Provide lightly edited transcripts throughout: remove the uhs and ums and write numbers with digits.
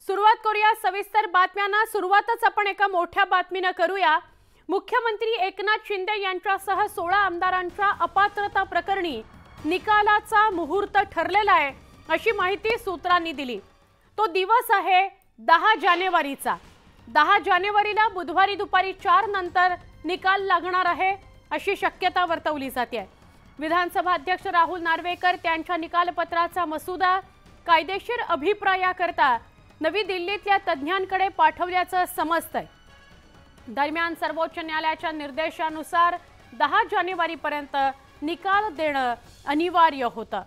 सुरुवात करूया सविस्तर बातम्यांना। सुरुवातच आपण एका मोठ्या बातमीने करूया। मुख्यमंत्री एकनाथ शिंदे यांच्यासह 16 आमदारांच्या अपात्रता प्रकरणी निकालाचा मुहूर्त ठरलेला आहे अशी माहिती सूत्रांनी दिली। तो दिवस आहे 10 जानेवारीचा। 10 जानेवारीला बुधवारी दुपारी 4 नंतर निकाल लागणार आहे अशी शक्यता वर्तवली जाते। विधानसभा अध्यक्ष राहुल नार्वेकर त्यांच्या निकालपत्राचा मसुदा कायदेशीर अभिप्रायाकरता नवी दिल्लीतल्या तज्ञांकडे पाठवल्याचं समजतंय। दरम्यान सर्वोच्च न्यायालयाच्या निर्देशानुसार 10 जानेवारीपर्यंत निकाल देणं अनिवार्य होतं।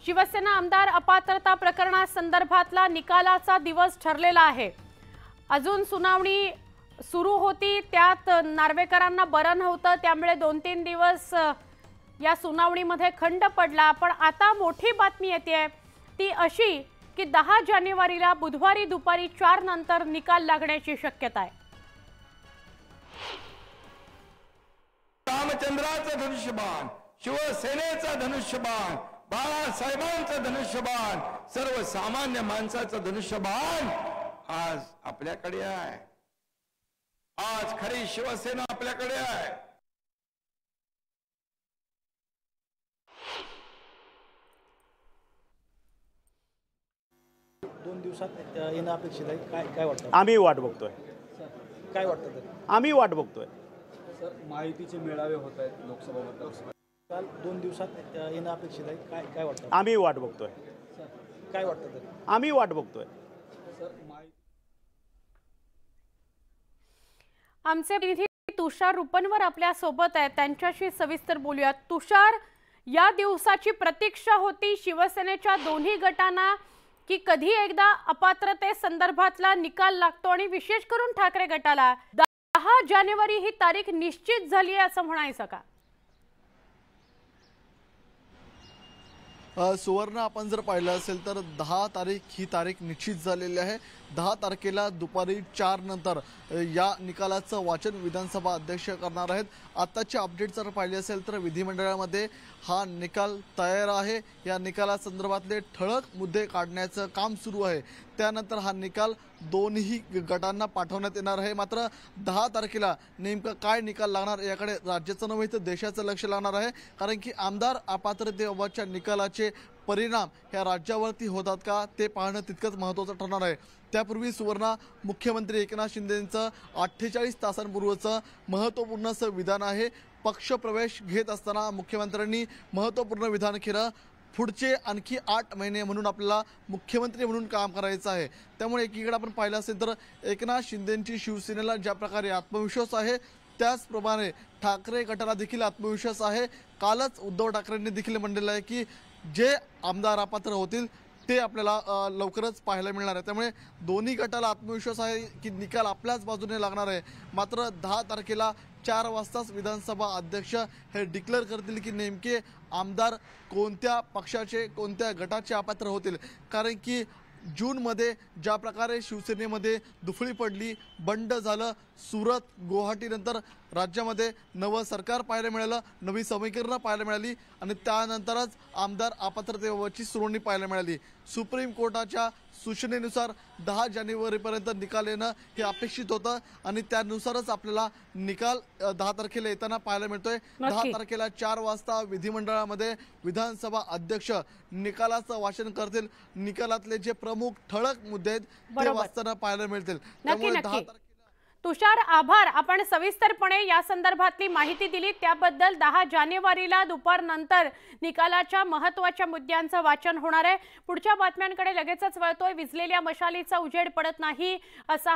शिवसेना आमदार अपात्रता प्रकरणासंदर्भातला निकालाचा दिवस ठरलेला आहे। अजून सुनावणी सुरू होती, त्यात नार्वेकरांना बरं नव्हतं, त्यामुळे 2-3 दिवस या सुनावणीमध्ये खंड पडला। पण आता मोठी बातमी येते ती अशी की 10 जानेवारीला बुधवारी दुपारी 4 नंतर निकाल लागण्याची शक्यता आहे। रामचंद्राचं धनुष्यबाण, शिवसेनेचा धनुष्यबाण, बाळासाहेबांचं धनुष्यबाण, सर्वसामान्य माणसाचं धनुष्यबाण आज आपल्याकडे आहे। आज खरी शिवसेना आपल्याकडे आहे। दोन दिवसात येणं अपेक्षित आहे। काय वाटतं? आम्ही वाट बघतोय। काय वाटतं तर? आम्ही वाट बघतोय। सर, माहितीचे मेळावे होत आहेत लोकसभा काल 2 दिवसात येणं अपेक्षित आहे। काय वाटतं? आम्ही वाट बघतोय। काय वाटतं तर? आम्ही वाट बघतोय। सर, आमचे प्रतिनिधी तुषार रुपनवर आपल्या सोबत आहे, त्यांच्याशी सविस्तर बोलूया। तुषार, या दिवसाची प्रतीक्षा होती शिवसेनेच्या दोन्ही गटांना की कधी एकदा अपात्रते संदर्भातला निकाल लागतो आणि विशेष करून ठाकरे गटाला 10 जानेवारी ही तारीख निश्चित झाली आहे असं म्हणायचं का? सुवर्ण आपण जर पाहिलं असेल तर 10 तारीख ही तारीख निश्चित झालेली आहे। 10 तारखेला दुपारी 4 नंतर या निकालाचं वाचन विधानसभा अध्यक्ष करणार आहेत। आताची अपडेट जर पाहिली असेल तर विधिमंडळामध्ये हा निकाल तयार आहे। या निकालासंदर्भातले ठळक मुद्दे काढण्याचं काम सुरू आहे। त्यानंतर हा निकाल दोन्ही गटांना पाठवण्यात येणार आहे। मात्र 10 तारखेला नेमकं काय निकाल लागणार याकडे राज्याचं नव्हे तर देशाचं लक्ष लागणार आहे। कारण की आमदार अपात्रतेबाबतच्या निकालाचे परिणाम ह्या राज्यावरती होतात का ते पाहणं तितकंच महत्त्वाचं ठरणार आहे। त्यापूर्वी सुवर्ण, मुख्यमंत्री एकनाथ शिंदेंचं 48 तासांपूर्वीचं महत्त्वपूर्ण असं विधान आहे। पक्षप्रवेश घेत असताना मुख्यमंत्र्यांनी महत्त्वपूर्ण विधान केलं। पुढचे आणखी 8 महिने म्हणून आपल्याला मुख्यमंत्री म्हणून काम करायचं आहे। त्यामुळे एकीकडे आपण पाहिलं असेल तर एकनाथ शिंदेंची शिवसेनेला ज्या प्रकारे आत्मविश्वास आहे त्याचप्रमाणे ठाकरे गटाला देखील आत्मविश्वास आहे। कालच उद्धव ठाकरेंनी देखील म्हणलेलं आहे की जे आमदार अपात्र होतील ते आपल्याला लवकरच पाहायला मिळणार आहे। त्यामुळे दोन्ही गटाला आत्मविश्वास आहे की निकाल आपल्याच बाजूने लागणार आहे। मात्र 10 तारखेला 4 वाजताच विधानसभा अध्यक्ष हे डिक्लेअर करतील की नेमके आमदार कोणत्या पक्षाचे, कोणत्या गटाचे अपात्र होतील। कारण की जूनमध्ये ज्या प्रकारे शिवसेनेमध्ये दुफळी पडली, बंड झालं, सुरत, गुवाहाटीनंतर राज्यामध्ये नवं सरकार पाहायला मिळालं, नवी समीकरणं पाहायला मिळाली आणि त्यानंतरच आमदार अपात्रतेबाबतची सुनावणी पाहायला मिळाली। सुप्रीम कोर्टाच्या सूचनेनुसार 10 जानेवारीपर्यंत निकाल येणं हे अपेक्षित होतं आणि त्यानुसारच आपल्याला निकाल 10 तारखेला येताना पाहायला मिळतोय। 10 तारखेला 4 वाजता विधिमंडळामध्ये विधानसभा अध्यक्ष निकालाचं वाचन करतील। निकालातले जे प्रमुख ठळक मुद्दे आहेत ते वाचताना पाहायला मिळतील। त्यामुळे 10 तुषार, आभार। आपण सविस्तरपणे या संदर्भातली माहिती दिली त्याबद्दल। 10 जानेवारीला दुपारनंतर निकालाच्या महत्त्वाच्या मुद्द्यांचं वाचन होणार आहे। पुढच्या बातम्यांकडे लगेचच वळतोय। विझलेल्या मशालीचा उजेड पडत नाही असा